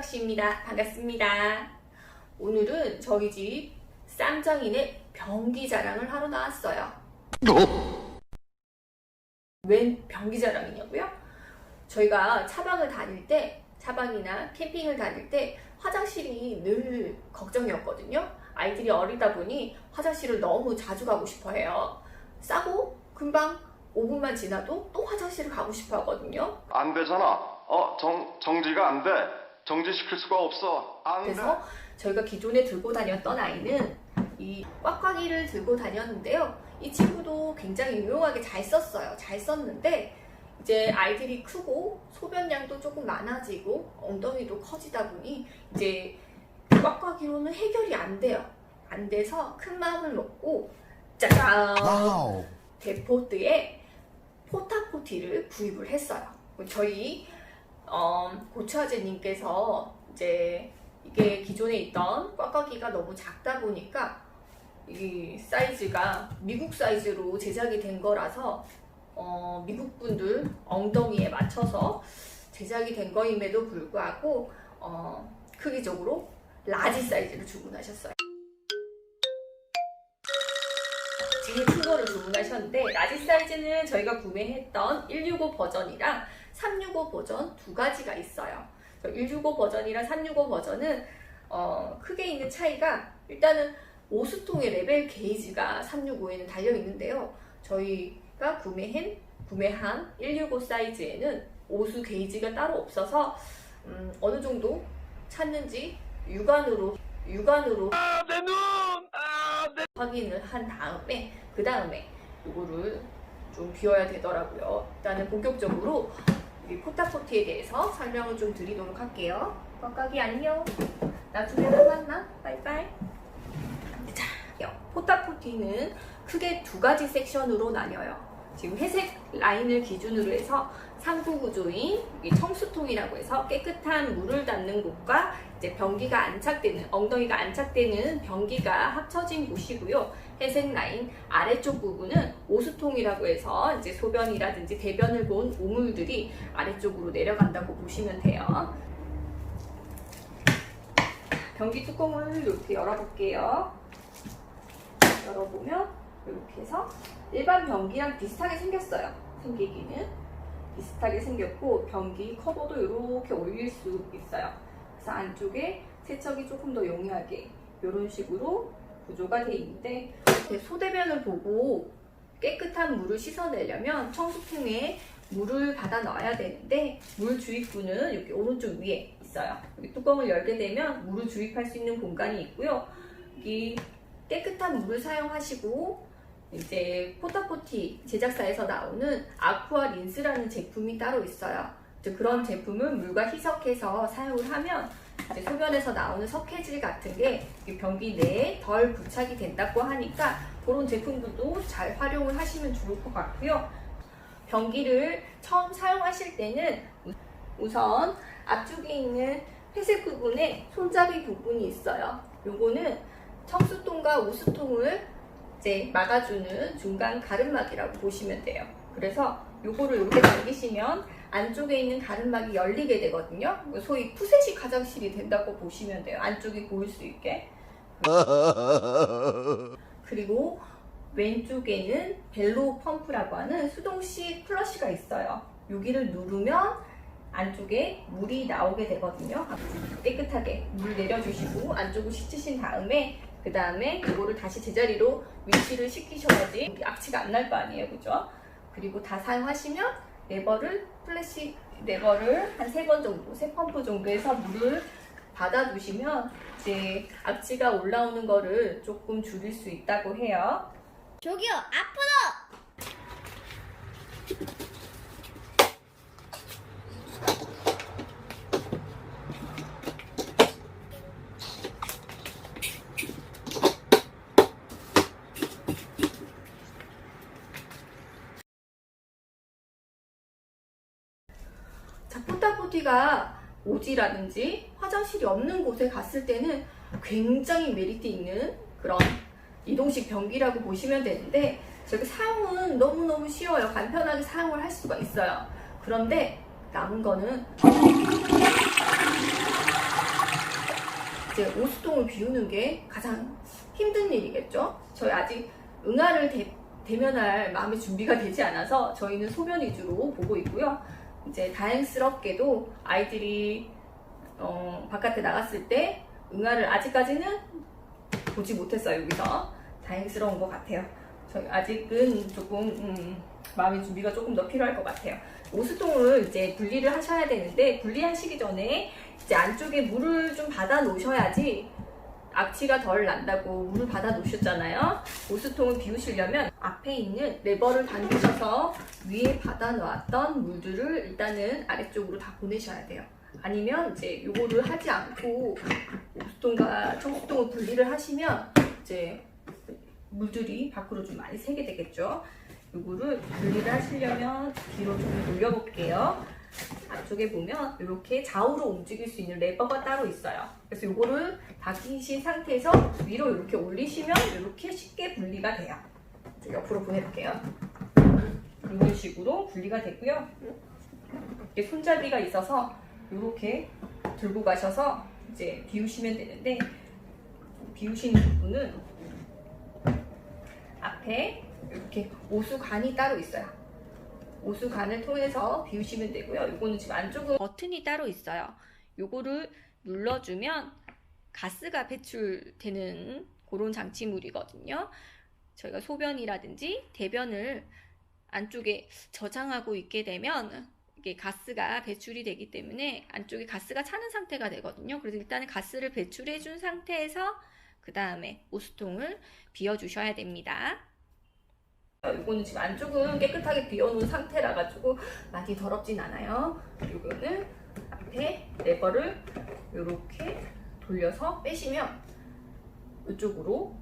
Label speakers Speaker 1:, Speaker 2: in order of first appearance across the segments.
Speaker 1: 이은박씨입니다. 반갑습니다. 오늘은 저희 집 쌈장인의 변기 자랑을 하러 나왔어요. 웬 변기 자랑이냐고요? 저희가 차박을 다닐 때, 차박이나 캠핑을 다닐 때 화장실이 늘 걱정이었거든요. 아이들이 어리다 보니 화장실을 너무 자주 가고 싶어 해요. 싸고 금방 5분만 지나도 또 화장실을 가고 싶어 하거든요.
Speaker 2: 안 되잖아. 정지가 안 돼. 정지시킬 수가 없어. 안
Speaker 1: 그래서
Speaker 2: 돼.
Speaker 1: 저희가 기존에 들고 다녔던 아이는 이 꽉꽉이를 들고 다녔는데요. 이 친구도 굉장히 유용하게 잘 썼어요. 잘 썼는데 이제 아이들이 크고 소변량도 조금 많아지고 엉덩이도 커지다 보니 이제 꽉꽉이로는 해결이 안 돼요. 안 돼서 큰 마음을 먹고 짜잔! 데포트에 포타포티를 구입을 했어요. 저희 고추아재님께서 이제 이게 기존에 있던 꽉꽉이가 너무 작다 보니까 이 사이즈가 미국 사이즈로 제작이 된 거라서 미국 분들 엉덩이에 맞춰서 제작이 된 거임에도 불구하고 크기적으로 라지 사이즈를 주문하셨어요. 제일 큰 거를 주문하셨는데 라지 사이즈는 저희가 구매했던 165 버전이랑 365 버전 두 가지가 있어요. 165 버전이랑 365 버전은 크게 있는 차이가 일단은 오수통의 레벨 게이지가 365에는 달려 있는데요. 저희가 구매한 165 사이즈에는 오수 게이지가 따로 없어서 어느 정도 찼는지 육안으로 내 눈! 확인을 한 다음에 그 다음에 이거를 좀 비워야 되더라고요. 일단은 본격적으로 이 포타포티에 대해서 설명을 좀 드리도록 할게요. 꽉꽉이 안녕. 나중에 만나. 빠이빠이. 자, 포타포티는 크게 두 가지 섹션으로 나뉘어요. 지금 회색 라인을 기준으로 해서 상부 구조인 청수통이라고 해서 깨끗한 물을 담는 곳과 이제 변기가 안착되는, 엉덩이가 안착되는 변기가 합쳐진 곳이고요. 회색 라인 아래쪽 부분은 오수통이라고 해서 이제 소변이라든지 대변을 본 오물들이 아래쪽으로 내려간다고 보시면 돼요. 변기 뚜껑을 이렇게 열어볼게요. 열어보면 이렇게 해서 일반 변기랑 비슷하게 생겼어요. 생기기는 비슷하게 생겼고 변기 커버도 이렇게 올릴 수 있어요. 그래서 안쪽에 세척이 조금 더 용이하게 이런 식으로 구조가 되어 있는데 소대변을 보고 깨끗한 물을 씻어내려면 청수통에 물을 받아 넣어야 되는데 물 주입구는 여기 오른쪽 위에 있어요. 여기 뚜껑을 열게 되면 물을 주입할 수 있는 공간이 있고요. 여기 깨끗한 물을 사용하시고 이제 포타포티 제작사에서 나오는 아쿠아 린스라는 제품이 따로 있어요. 그런 제품을 물과 희석해서 사용을 하면 이제 소변에서 나오는 석회질 같은 게 변기 내에 덜 부착이 된다고 하니까 그런 제품들도 잘 활용을 하시면 좋을 것 같고요. 변기를 처음 사용하실 때는 우선 앞쪽에 있는 회색 부분에 손잡이 부분이 있어요. 요거는 청수통과 오수통을 이제 막아주는 중간 가름막이라고 보시면 돼요. 그래서 요거를 이렇게 당기시면 안쪽에 있는 가름막이 열리게 되거든요. 소위 푸세식 화장실이 된다고 보시면 돼요. 안쪽이 보일 수 있게. 그리고 왼쪽에는 벨로 펌프라고 하는 수동식 플러시가 있어요. 여기를 누르면 안쪽에 물이 나오게 되거든요. 깨끗하게 물 내려주시고 안쪽을 씻으신 다음에 그 다음에 이거를 다시 제자리로 위치를 시키셔야지 악취가 안 날 거 아니에요, 그죠? 그리고 다 사용하시면 플래시 레버를 한 3번 정도, 3펌프 정도에서 물을 받아두시면 이제 악취가 올라오는 거를 조금 줄일 수 있다고 해요.
Speaker 3: 저기요, 앞으로!
Speaker 1: 자, 포타포티가 오지라든지 화장실이 없는 곳에 갔을 때는 굉장히 메리트 있는 그런 이동식 변기라고 보시면 되는데 저기 사용은 너무너무 쉬워요. 간편하게 사용을 할 수가 있어요. 그런데 남은 거는 이제 오수통을 비우는 게 가장 힘든 일이겠죠. 저희 아직 응아를 대면할 마음의 준비가 되지 않아서 저희는 소변 위주로 보고 있고요. 이제 다행스럽게도 아이들이 바깥에 나갔을 때 응아를 아직까지는 보지 못했어요. 여기서 다행스러운 것 같아요. 저희 아직은 조금 마음의 준비가 조금 더 필요할 것 같아요. 오수통을 이제 분리를 하셔야 되는데 분리하시기 전에 이제 안쪽에 물을 좀 받아 놓으셔야지 악취가 덜 난다고 물을 받아 놓으셨잖아요. 오수통을 비우시려면 앞에 있는 레버를 당기셔서 위에 받아 놓았던 물들을 일단은 아래쪽으로 다 보내셔야 돼요. 아니면 이제 요거를 하지 않고 오수통과 청수통을 분리를 하시면 이제 물들이 밖으로 좀 많이 새게 되겠죠. 요거를 분리를 하시려면 뒤로 좀 돌려볼게요. 안쪽에 보면 이렇게 좌우로 움직일 수 있는 레버가 따로 있어요. 그래서 요거를 당기신 상태에서 위로 이렇게 올리시면 이렇게 쉽게 분리가 돼요. 옆으로 보내볼게요. 이런 식으로 분리가 되고요. 이렇게 손잡이가 있어서 이렇게 들고 가셔서 이제 비우시면 되는데, 비우시는 부분은 앞에 이렇게 오수관이 따로 있어요. 오수관을 통해서 비우시면 되고요. 이거는 지금 안쪽은 버튼이 따로 있어요. 요거를 눌러주면 가스가 배출되는 그런 장치물이거든요. 저희가 소변이라든지 대변을 안쪽에 저장하고 있게 되면 이게 가스가 배출이 되기 때문에 안쪽에 가스가 차는 상태가 되거든요. 그래서 일단은 가스를 배출해 준 상태에서 그 다음에 오수통을 비워주셔야 됩니다. 이거는 지금 안쪽은 깨끗하게 비워놓은 상태라 가지고 많이 더럽진 않아요. 이거는 앞에 레버를 이렇게 돌려서 빼시면 이쪽으로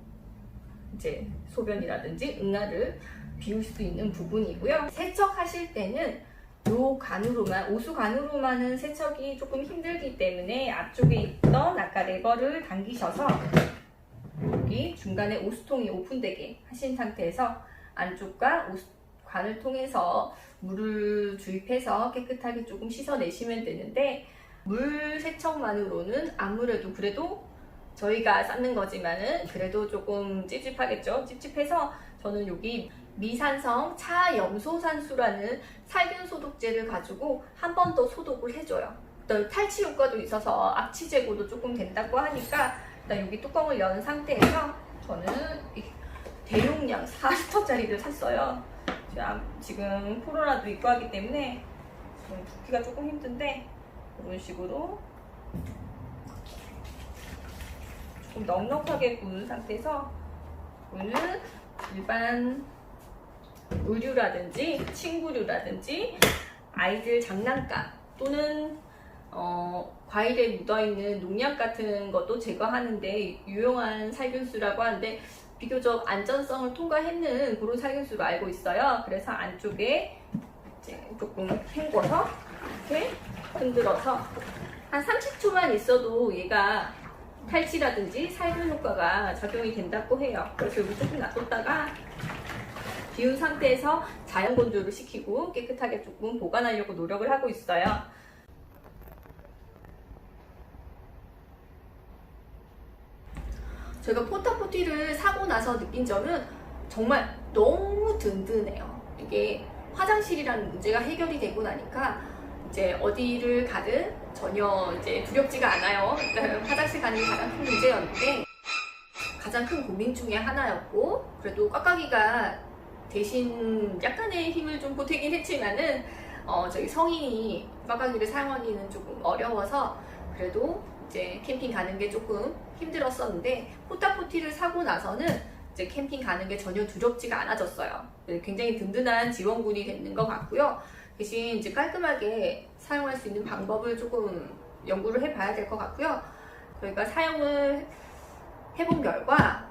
Speaker 1: 이제 소변이라든지 응아를 비울 수 있는 부분이고요. 세척하실 때는 요 관으로만, 오수관으로만은 세척이 조금 힘들기 때문에 앞쪽에 있던 아까 레버를 당기셔서 여기 중간에 오수통이 오픈되게 하신 상태에서 안쪽과 관을 통해서 물을 주입해서 깨끗하게 조금 씻어내시면 되는데, 물 세척만으로는 아무래도 그래도 저희가 쌓는 거지만은 그래도 조금 찝찝하겠죠. 찝찝해서 저는 여기 미산성 차염소산수라는 살균 소독제를 가지고 한 번 더 소독을 해줘요. 또 탈취 효과도 있어서 악취 제거도 조금 된다고 하니까 일단 여기 뚜껑을 연 상태에서 저는 대용량 4리터짜리를 샀어요. 지금 코로나도 있고 하기 때문에 붓기가 조금 힘든데 이런 식으로 조금 넉넉하게 부은 상태에서 오늘 일반 의류라든지 침구류라든지 아이들 장난감 또는 과일에 묻어있는 농약 같은 것도 제거하는데 유용한 살균수라고 하는데 비교적 안전성을 통과했는 그런 살균수로 알고 있어요. 그래서 안쪽에 이제 조금 헹궈서 이렇게 흔들어서 한 30초만 있어도 얘가 탈취라든지 살균 효과가 작용이 된다고 해요. 그래서 여기 조금 놔뒀다가 비운 상태에서 자연 건조를 시키고 깨끗하게 조금 보관하려고 노력을 하고 있어요. 제가 포타포티를 사고 나서 느낀 점은 정말 너무 든든해요. 이게 화장실이라는 문제가 해결이 되고 나니까 이제 어디를 가든 전혀 이제 두렵지가 않아요. 그러니까 화장실 가는 게 가장 큰 문제였는데 가장 큰 고민 중에 하나였고, 그래도 꽉꽉이가 대신 약간의 힘을 좀 보태긴 했지만은 저희 성인이 꽉꽉이를 사용하기는 조금 어려워서 그래도 이제 캠핑 가는 게 조금 힘들었었는데 포타포티를 사고 나서는 이제 캠핑 가는 게 전혀 두렵지가 않아졌어요. 굉장히 든든한 지원군이 되는 것 같고요. 대신 이제 깔끔하게 사용할 수 있는 방법을 조금 연구를 해봐야 될 것 같고요. 저희가 사용을 해본 결과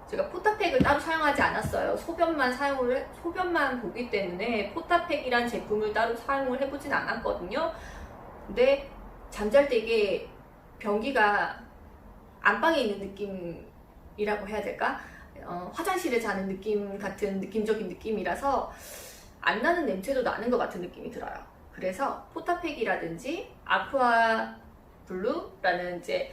Speaker 1: 제가 포타팩을 따로 사용하지 않았어요. 소변만 보기 때문에 포타팩이란 제품을 따로 사용을 해보진 않았거든요. 근데 잠잘 때 이게 변기가 안방에 있는 느낌이라고 해야 될까? 화장실에 자는 느낌 같은 느낌적인 느낌이라서 안 나는 냄새도 나는 것 같은 느낌이 들어요. 그래서 포타팩이라든지 아쿠아 블루라는 이제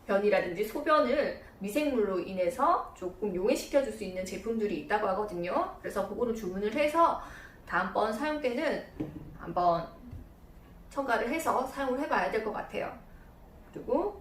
Speaker 1: 변이라든지 소변을 미생물로 인해서 조금 용해시켜 줄 수 있는 제품들이 있다고 하거든요. 그래서 그거를 주문을 해서 다음번 사용 때는 한번 첨가를 해서 사용을 해봐야 될 것 같아요. 그리고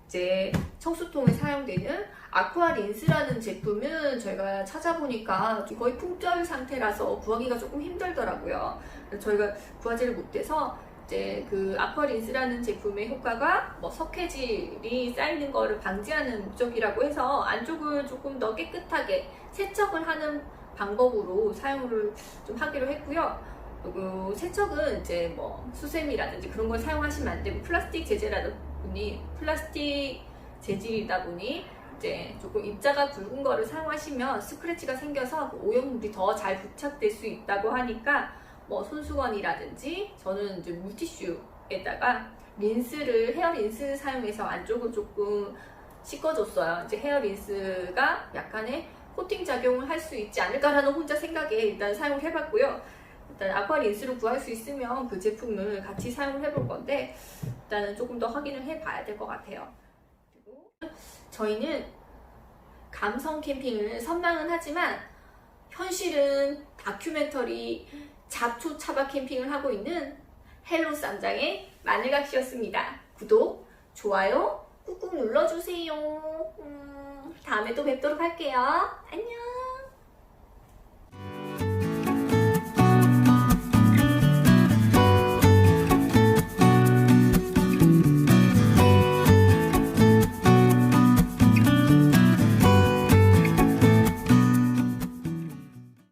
Speaker 1: 이제 청수통에 사용되는 아쿠아 린스라는 제품은 저희가 찾아보니까 거의 품절 상태라서 구하기가 조금 힘들더라고요. 그래서 저희가 구하지를 못해서 이제 그 아쿠아 린스라는 제품의 효과가 뭐 석회질이 쌓이는 거를 방지하는 목적이라고 해서 안쪽을 조금 더 깨끗하게 세척을 하는 방법으로 사용을 좀 하기로 했고요. 그리고 세척은 이제 뭐 수세미라든지 그런 걸 사용하시면 안 되고 플라스틱 재질이다 보니 이제 조금 입자가 굵은 거를 사용하시면 스크래치가 생겨서 오염물이 더 잘 부착될 수 있다고 하니까 뭐 손수건이라든지 저는 이제 물티슈에다가 헤어 린스 사용해서 안쪽을 조금 씻어줬어요. 이제 헤어 린스가 약간의 코팅 작용을 할 수 있지 않을까라는 혼자 생각에 일단 사용을 해봤고요. 일단 아쿠아 린스로 구할 수 있으면 그 제품을 같이 사용을 해볼 건데 일단은 조금 더 확인을 해봐야 될 것 같아요. 그리고 저희는 감성 캠핑을 선망은 하지만 현실은 다큐멘터리 잡초 차박 캠핑을 하고 있는 헬로 쌈장의 마늘각시였습니다. 구독, 좋아요 꾹꾹 눌러주세요. 다음에 또 뵙도록 할게요. 안녕.